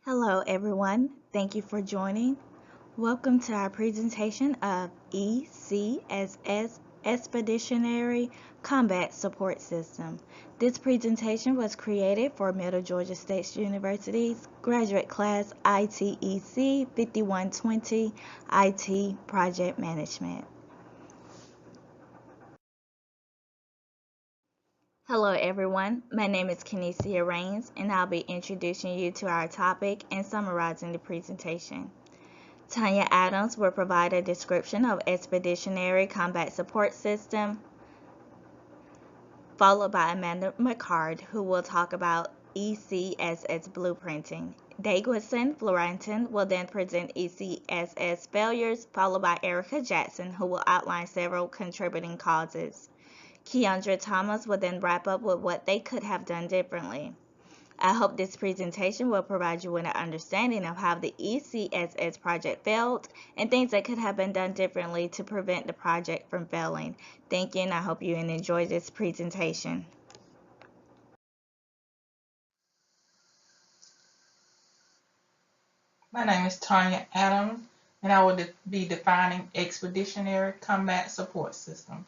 Hello everyone, thank you for joining. Welcome to our presentation of ECSS Expeditionary Combat Support System. This presentation was created for Middle Georgia State University's graduate class ITEC 5120 IT Project Management. Hello everyone, my name is Kenesia Rains and I'll be introducing you to our topic and summarizing the presentation. Tanya Adams will provide a description of Expeditionary Combat Support System, followed by Amanda McCard, who will talk about ECSS blueprinting. Dagwison Florentin will then present ECSS failures, followed by Erica Jackson, who will outline several contributing causes. Keandra Thomas will then wrap up with what they could have done differently. I hope this presentation will provide you with an understanding of how the ECSS project failed and things that could have been done differently to prevent the project from failing. Thank you, and I hope you enjoy this presentation. My name is Tanya Adams, and I will be defining Expeditionary Combat Support System.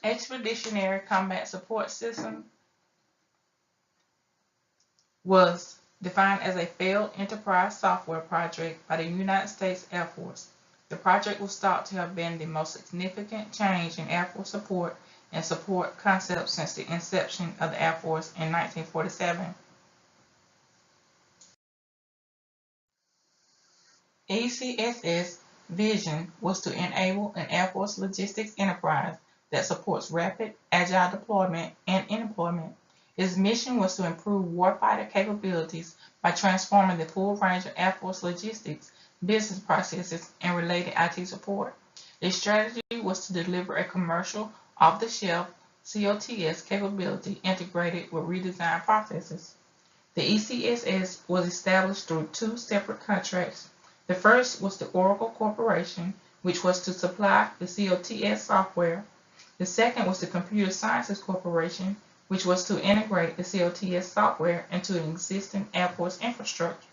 Expeditionary Combat Support System was defined as a failed enterprise software project by the United States Air Force. The project was thought to have been the most significant change in Air Force support and support concepts since the inception of the Air Force in 1947. ECSS vision was to enable an Air Force logistics enterprise that supports rapid, agile deployment and employment. Its mission was to improve warfighter capabilities by transforming the full range of Air Force logistics, business processes, and related IT support. Its strategy was to deliver a commercial, off-the-shelf COTS capability integrated with redesigned processes. The ECSS was established through two separate contracts. The first was the Oracle Corporation, which was to supply the COTS software. The second was the Computer Sciences Corporation, which was to integrate the COTS software into an existing Air Force infrastructure.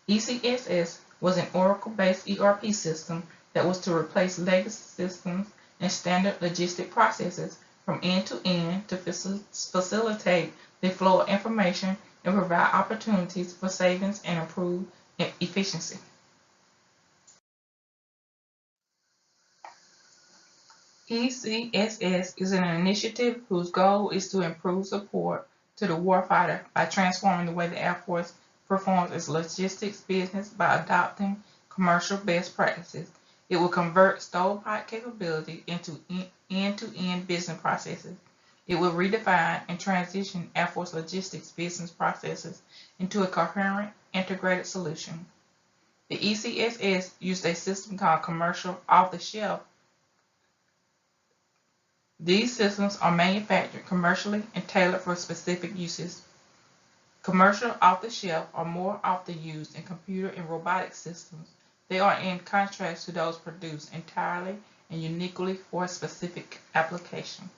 ECSS was an Oracle-based ERP system that was to replace legacy systems and standard logistic processes from end to end to facilitate the flow of information and provide opportunities for savings and improved efficiency. ECSS is an initiative whose goal is to improve support to the warfighter by transforming the way the Air Force performs its logistics business by adopting commercial best practices. It will convert stovepipe capability into end-to-end business processes. It will redefine and transition Air Force logistics business processes into a coherent, integrated solution. The ECSS used a system called commercial off-the-shelf. These systems are manufactured commercially and tailored for specific uses. Commercial off-the-shelf are more often used in computer and robotic systems. They are in contrast to those produced entirely and uniquely for a specific application.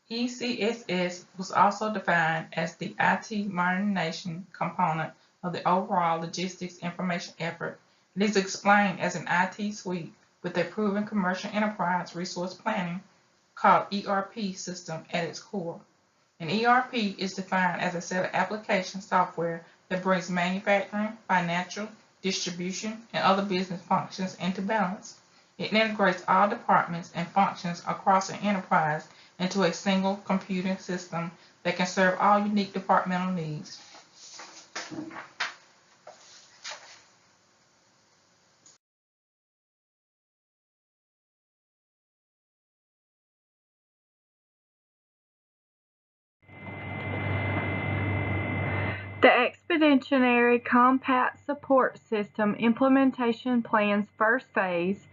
ECSS was also defined as the IT modernization component of the overall logistics information effort. It is explained as an IT suite with a proven commercial enterprise resource planning called ERP system at its core. An ERP is defined as a set of application software that brings manufacturing, financial, distribution, and other business functions into balance. It integrates all departments and functions across an enterprise into a single computing system that can serve all unique departmental needs. The Expeditionary Combat Support System implementation plan's first phase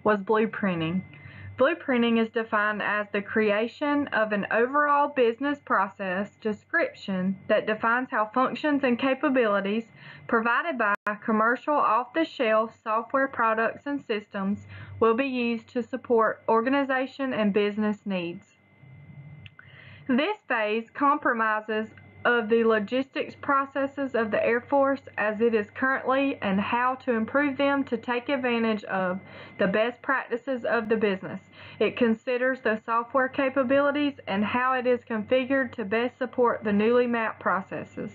was blueprinting. Blueprinting is defined as the creation of an overall business process description that defines how functions and capabilities provided by commercial off-the-shelf software products and systems will be used to support organization and business needs. This phase comprises of the logistics processes of the Air Force as it is currently and how to improve them to take advantage of the best practices of the business. It considers the software capabilities and how it is configured to best support the newly mapped processes.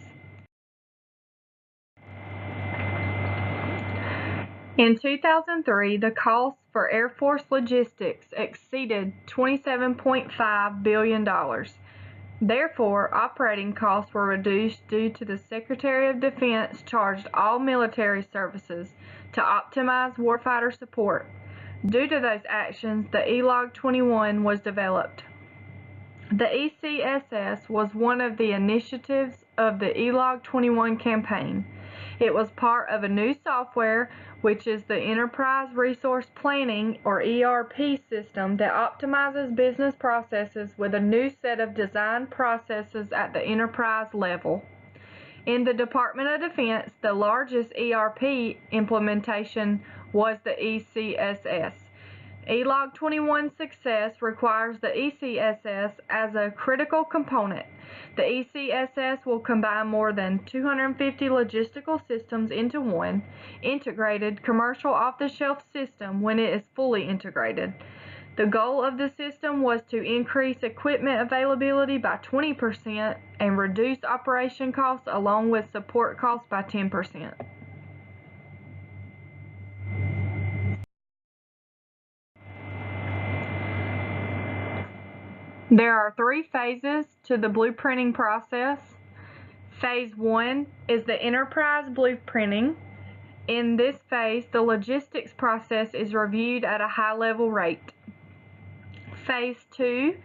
In 2003, the cost for Air Force logistics exceeded $27.5 billion. Therefore, operating costs were reduced due to the Secretary of Defense charged all military services to optimize warfighter support. Due to those actions, the ELOG 21 was developed. The ECSS was one of the initiatives of the ELOG 21 campaign. It was part of a new software, which is the Enterprise Resource Planning, or ERP system, that optimizes business processes with a new set of design processes at the enterprise level. In the Department of Defense, the largest ERP implementation was the ECSS. ELOG 21 success requires the ECSS as a critical component. The ECSS will combine more than 250 logistical systems into one integrated commercial off-the-shelf system when it is fully integrated. The goal of the system was to increase equipment availability by 20% and reduce operation costs along with support costs by 10%. There are 3 phases to the blueprinting process. Phase 1 is the enterprise blueprinting. In this phase, the logistics process is reviewed at a high-level rate. Phase 2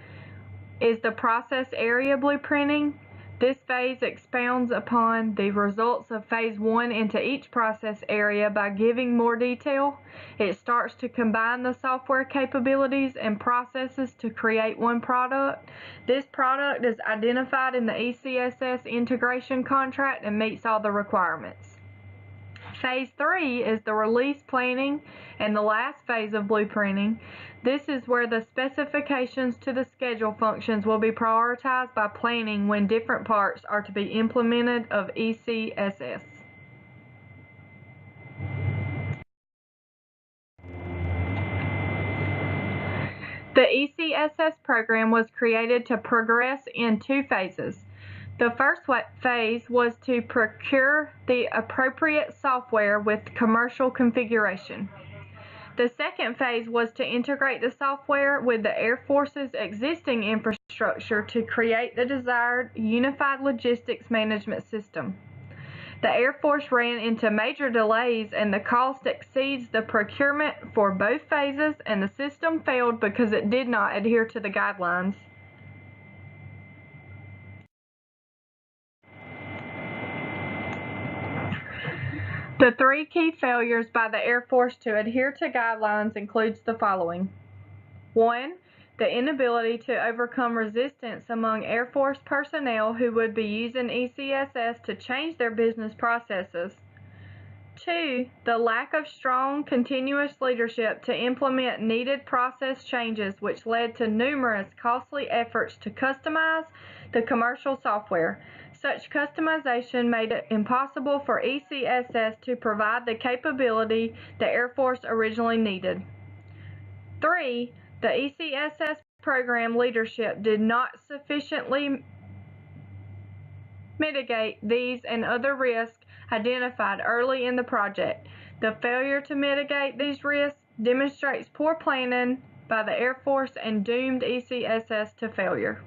is the process area blueprinting. This phase expounds upon the results of Phase 1 into each process area by giving more detail. It starts to combine the software capabilities and processes to create one product. This product is identified in the ECSS integration contract and meets all the requirements. Phase 3 is the release planning and the last phase of blueprinting. This is where the specifications to the schedule functions will be prioritized by planning when different parts are to be implemented of ECSS. The ECSS program was created to progress in 2 phases. The first phase was to procure the appropriate software with commercial configuration. The second phase was to integrate the software with the Air Force's existing infrastructure to create the desired unified logistics management system. The Air Force ran into major delays and the cost exceeds the procurement for both phases, and the system failed because it did not adhere to the guidelines. The 3 key failures by the Air Force to adhere to guidelines includes the following. 1. The inability to overcome resistance among Air Force personnel who would be using ECSS to change their business processes. 2. The lack of strong, continuous leadership to implement needed process changes, which led to numerous costly efforts to customize the commercial software. Such customization made it impossible for ECSS to provide the capability the Air Force originally needed. 3. The ECSS program leadership did not sufficiently mitigate these and other risks identified early in the project. The failure to mitigate these risks demonstrates poor planning by the Air Force and doomed ECSS to failure.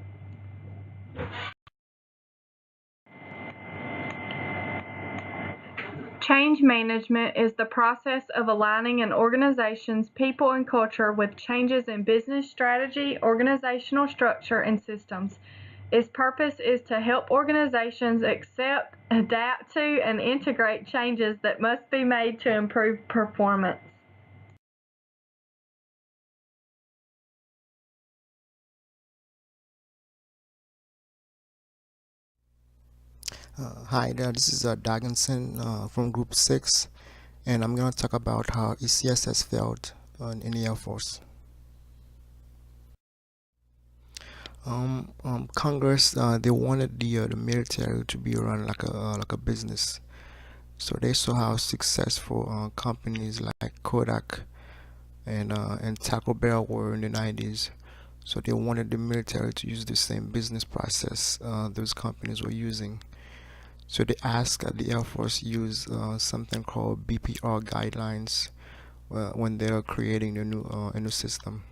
Change management is the process of aligning an organization's people and culture with changes in business strategy, organizational structure, and systems. Its purpose is to help organizations accept, adapt to, and integrate changes that must be made to improve performance. Hi there, this is Dagenson from Group 6, and I'm going to talk about how ECSS failed in the Air Force. Congress, they wanted the military to be run like a business. So they saw how successful companies like Kodak and Taco Bell were in the 90s. So they wanted the military to use the same business process those companies were using. So they asked that the Air Force use something called BPR guidelines when they are creating a new system.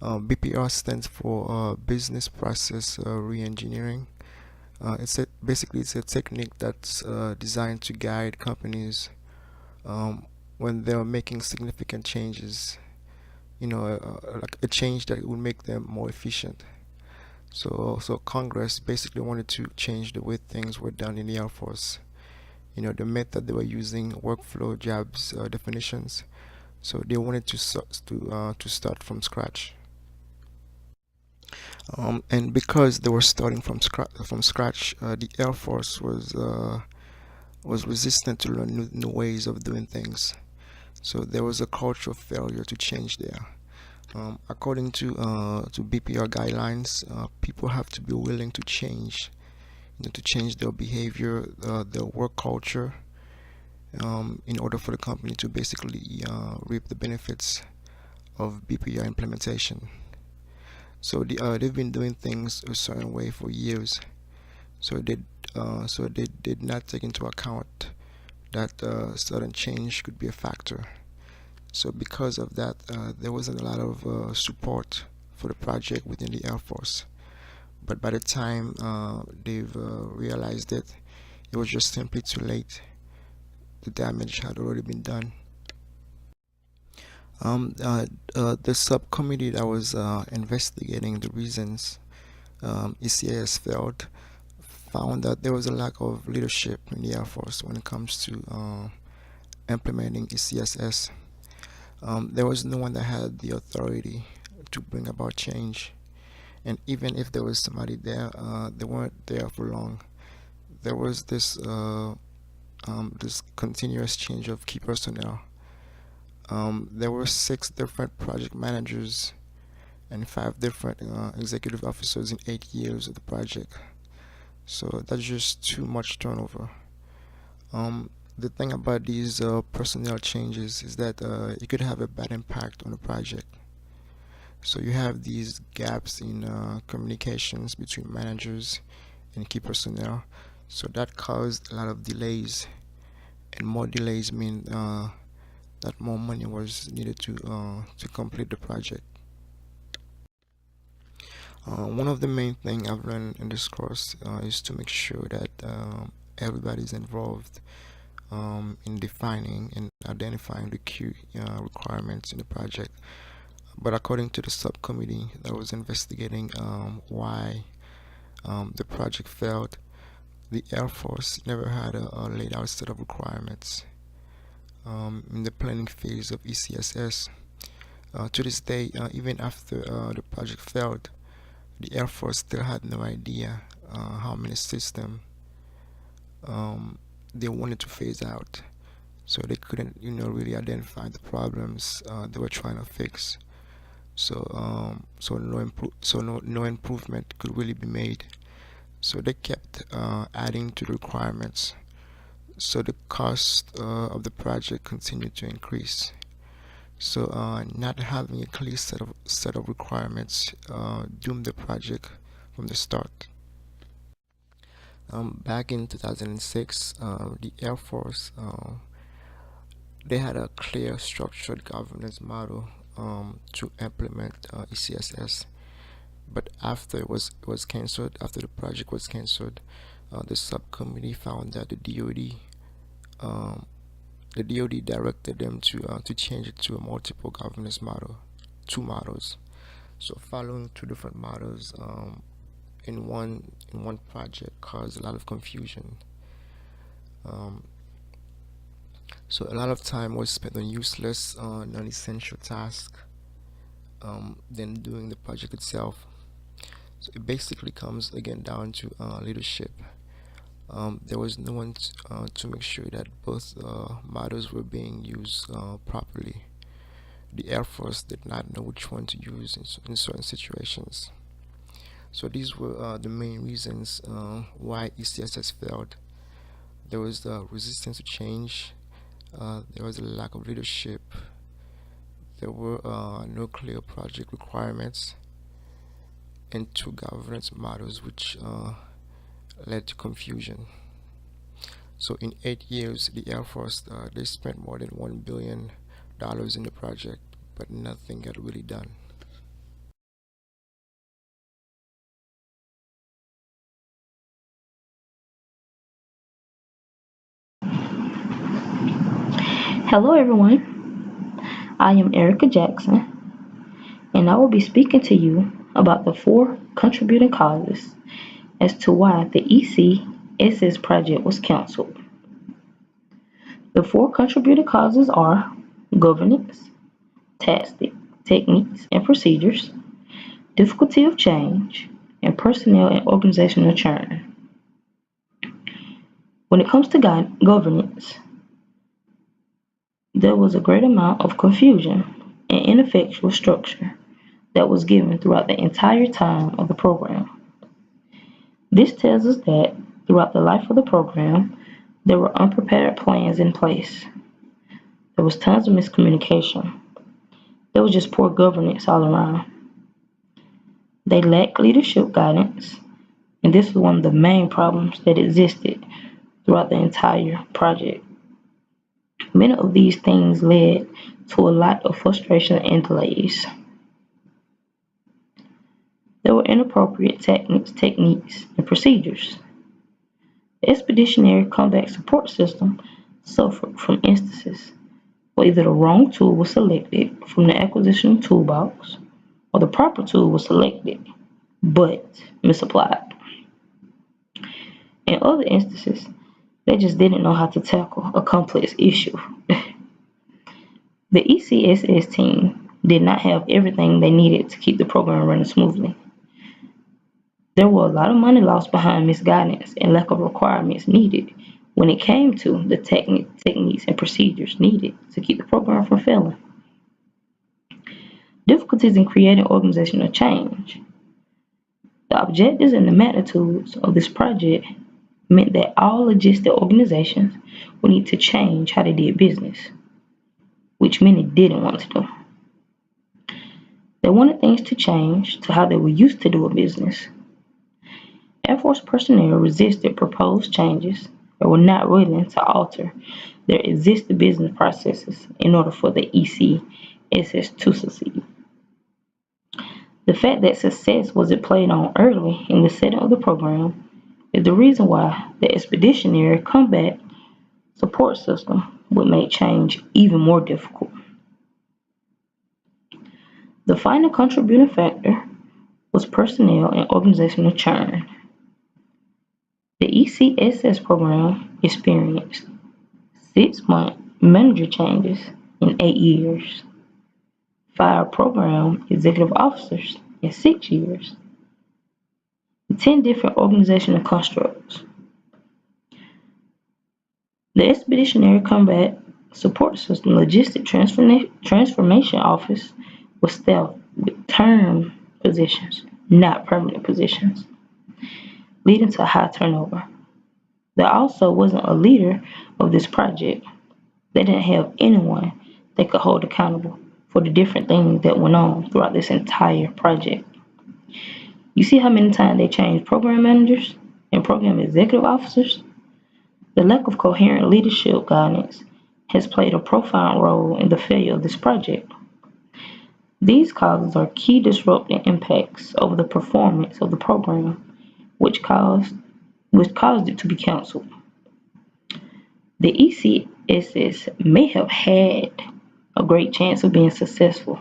BPR stands for Business Process Reengineering. Basically it's a technique that's designed to guide companies um, when they're making significant changes. Like a change that will make them more efficient. So Congress basically wanted to change the way things were done in the Air Force. The method they were using, workflow, jobs, definitions. So they wanted to start from scratch. And because they were starting from scratch, the Air Force was resistant to learn new ways of doing things. So there was a culture of failure to change there. According to BPR guidelines, people have to be willing to change, to change their behavior, their work culture, in order for the company to basically reap the benefits of BPR implementation. So they've been doing things a certain way for years. So they did not take into account that sudden change could be a factor. So because of that, there wasn't a lot of support for the project within the Air Force. But by the time they've realized it was just simply too late. The damage had already been done. The subcommittee that was investigating the reasons ECAS failed found that there was a lack of leadership in the Air Force when it comes to implementing ECSS. There was no one that had the authority to bring about change, and even if there was somebody there, they weren't there for long. There was this continuous change of key personnel. There were 6 different project managers and 5 different executive officers in 8 years of the project. So that's just too much turnover. The thing about these personnel changes is that it could have a bad impact on the project. So you have these gaps in communications between managers and key personnel. So that caused a lot of delays, and more delays mean that more money was needed to complete the project. One of the main things I've learned in this course is to make sure that everybody's involved in defining and identifying the key requirements in the project. But according to the subcommittee that was investigating why the project failed, the Air Force never had a laid out set of requirements in the planning phase of ECSS. To this day, even after the project failed, the Air Force still had no idea how many systems they wanted to phase out. So they couldn't, really identify the problems they were trying to fix. So no improvement could really be made. So they kept adding to the requirements. So the cost of the project continued to increase. So not having a clear set of requirements doomed the project from the start. Back in 2006, the Air Force they had a clear, structured governance model to implement ECSS. But after it was cancelled, after the project was cancelled, the subcommittee found that um, the DoD directed them to change it to a multiple governance model, 2 models. So following 2 different models in one project caused a lot of confusion. Um, so a lot of time was spent on useless, non-essential tasks than doing the project itself. So it basically comes again down to leadership. there was no one to make sure that both models were being used properly. The Air Force did not know which one to use in certain situations. So these were the main reasons why ECSS failed. There was the resistance to change, there was a lack of leadership, there were no clear project requirements, and two governance models which led to confusion. So in 8 years, the Air Force they spent more than $1 billion in the project, but nothing got really done. Hello, everyone. I am Erica Jackson, and I will be speaking to you about the four contributing causes as to why the ECSS project was canceled. The four contributing causes are governance, tactics, techniques, and procedures, difficulty of change, and personnel and organizational churn. When it comes to governance, there was a great amount of confusion and ineffectual structure that was given throughout the entire time of the program. This tells us that throughout the life of the program, there were unprepared plans in place. There was tons of miscommunication. There was just poor governance all around. They lacked leadership guidance, and this was one of the main problems that existed throughout the entire project. Many of these things led to a lot of frustration and delays. There were inappropriate techniques, and procedures. The Expeditionary Combat Support System suffered from instances where either the wrong tool was selected from the acquisition toolbox or the proper tool was selected but misapplied. In other instances, they just didn't know how to tackle a complex issue. The ECSS team did not have everything they needed to keep the program running smoothly. There were a lot of money lost behind misguidance and lack of requirements needed when it came to the techniques and procedures needed to keep the program from failing. Difficulties in creating organizational change. The objectives and the magnitudes of this project meant that all logistic organizations would need to change how they did business, which many didn't want to do. They wanted things to change to how they were used to doing business. Air Force personnel resisted proposed changes and were not willing to alter their existing business processes in order for the ECSS to succeed. The fact that success wasn't played on early in the setting of the program is the reason why the Expeditionary Combat Support System would make change even more difficult. The final contributing factor was personnel and organizational churn. The ECSS program experienced 6-month manager changes in 8 years, 5 program executive officers in 6 years, 10 different organizational constructs. The Expeditionary Combat Support System Logistic Transformation Office was staffed with term positions, not permanent positions, leading to high turnover. There also wasn't a leader of this project. They didn't have anyone they could hold accountable for the different things that went on throughout this entire project. You see how many times they changed program managers and program executive officers? The lack of coherent leadership guidance has played a profound role in the failure of this project. These causes are key disrupting impacts over the performance of the program, which caused it to be canceled. The ECSS may have had a great chance of being successful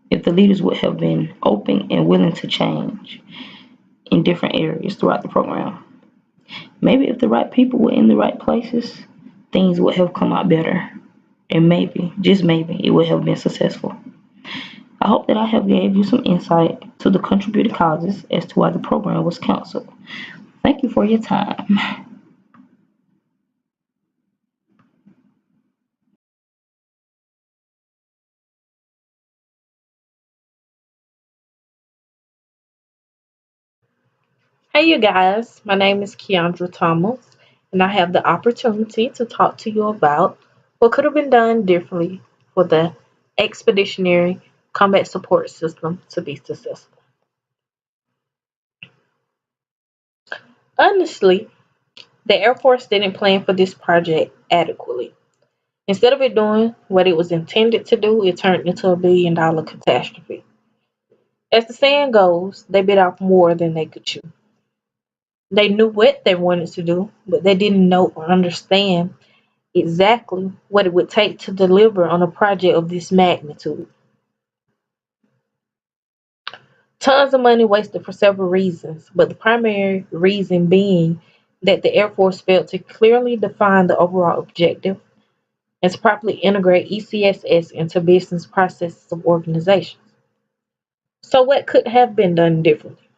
if the leaders would have been open and willing to change in different areas throughout the program. Maybe if the right people were in the right places, things would have come out better. And maybe, just maybe, it would have been successful. I hope that I have gave you some insight to the contributing causes as to why the program was canceled. Thank you for your time. Hey, you guys, my name is Keandra Thomas, and I have the opportunity to talk to you about what could have been done differently for the expeditionary combat support system to be successful. Honestly, the Air Force didn't plan for this project adequately. Instead of it doing what it was intended to do, it turned into a $1 billion catastrophe. As the saying goes, they bit off more than they could chew. They knew what they wanted to do, but they didn't know or understand exactly what it would take to deliver on a project of this magnitude. Tons of money wasted for several reasons, but the primary reason being that the Air Force failed to clearly define the overall objective and to properly integrate ECSS into business processes of organizations. So, what could have been done differently?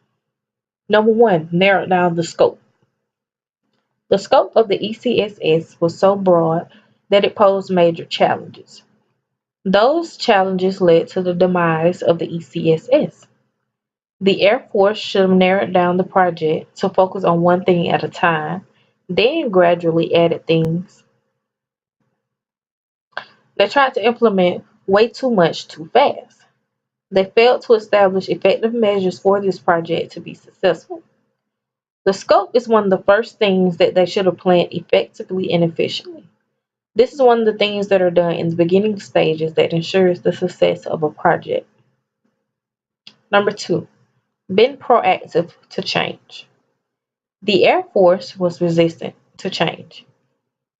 Number one, narrow down the scope. The scope of the ECSS was so broad that it posed major challenges. Those challenges led to the demise of the ECSS. The Air Force should have narrowed down the project to focus on one thing at a time, then gradually added things. They tried to implement way too much too fast. They failed to establish effective measures for this project to be successful. The scope is one of the first things that they should have planned effectively and efficiently. This is one of the things that are done in the beginning stages that ensures the success of a project. Number two, been proactive to change. The Air Force was resistant to change.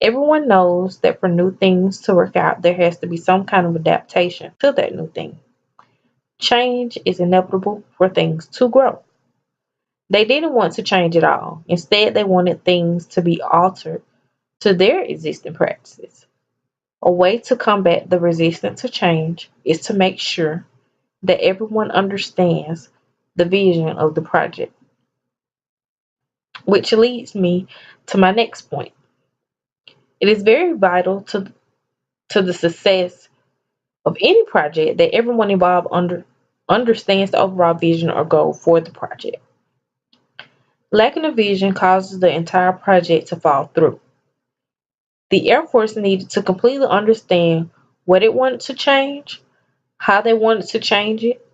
Everyone knows that for new things to work out, there has to be some kind of adaptation to that new thing. Change is inevitable for things to grow. They didn't want to change at all. Instead, they wanted things to be altered to their existing practices. A way to combat the resistance to change is to make sure that everyone understands the vision of the project, which leads me to my next point. It is very vital to the success of any project that everyone involved understands the overall vision or goal for the project. Lacking a vision causes the entire project to fall through. The Air Force needed to completely understand what it wanted to change, how they wanted to change it,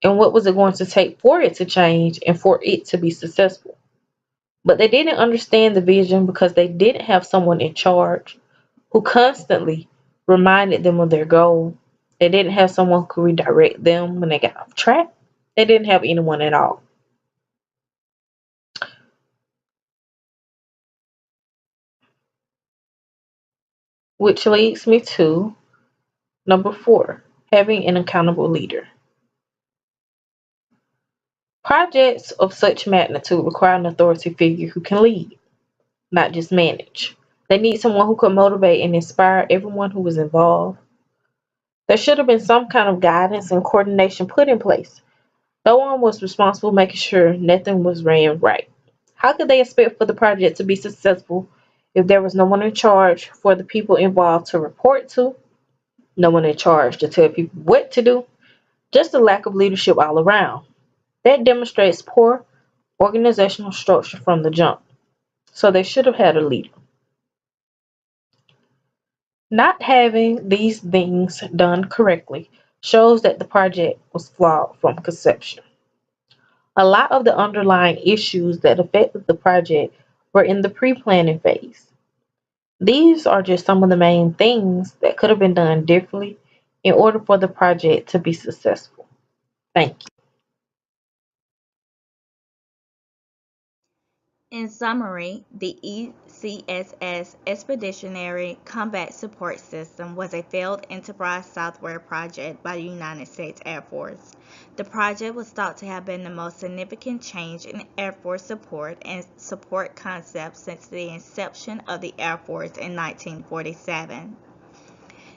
and what was it going to take for it to change and for it to be successful. But they didn't understand the vision because they didn't have someone in charge who constantly reminded them of their goal. They didn't have someone who could redirect them when they got off track. They didn't have anyone at all. Which leads me to number four, having an accountable leader. Projects of such magnitude require an authority figure who can lead, not just manage. They need someone who can motivate and inspire everyone who is involved. There should have been some kind of guidance and coordination put in place. No one was responsible making sure nothing was ran right. How could they expect for the project to be successful if there was no one in charge for the people involved to report to, no one in charge to tell people what to do, just a lack of leadership all around? That demonstrates poor organizational structure from the jump. So they should have had a leader. Not having these things done correctly shows that the project was flawed from conception. A lot of the underlying issues that affected the project were in the pre planning phase. These are just some of the main things that could have been done differently in order for the project to be successful. Thank you. In summary, the ECSS Expeditionary Combat Support System was a failed enterprise software project by the United States Air Force. The project was thought to have been the most significant change in Air Force support and support concepts since the inception of the Air Force in 1947.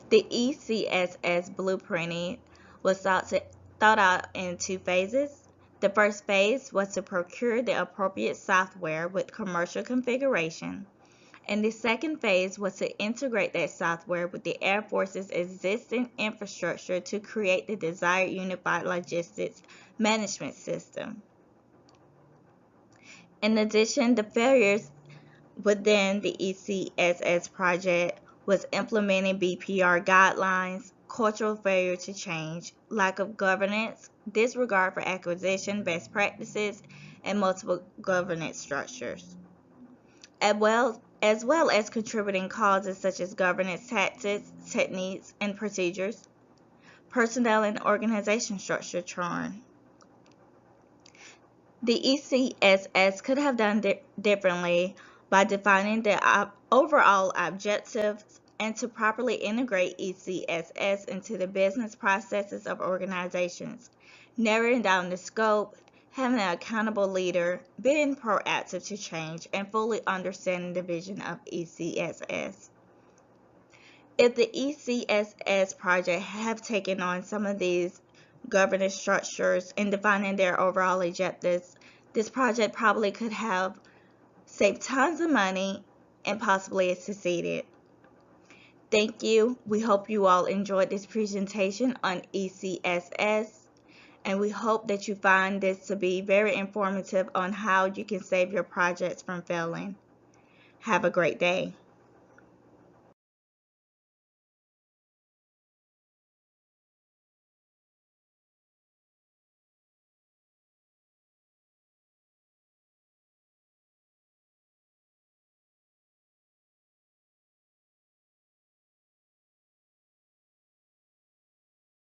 The ECSS blueprinting was thought out in two phases. The first phase was to procure the appropriate software with commercial configuration, and the second phase was to integrate that software with the Air Force's existing infrastructure to create the desired unified logistics management system. In addition, the failures within the ECSS project was implementing BPR guidelines, cultural failure to change, lack of governance, disregard for acquisition best practices, and multiple governance structures, as well as contributing causes such as governance tactics, techniques, and procedures, personnel and organization structure churn. The ECSS could have done differently by defining the overall objectives and to properly integrate ECSS into the business processes of organizations, narrowing down the scope, having an accountable leader, being proactive to change, and fully understanding the vision of ECSS. If the ECSS project have taken on some of these governance structures and defining their overall objectives, this project probably could have saved tons of money and possibly succeeded. Thank you. We hope you all enjoyed this presentation on ECSS, and we hope that you find this to be very informative on how you can save your projects from failing. Have a great day.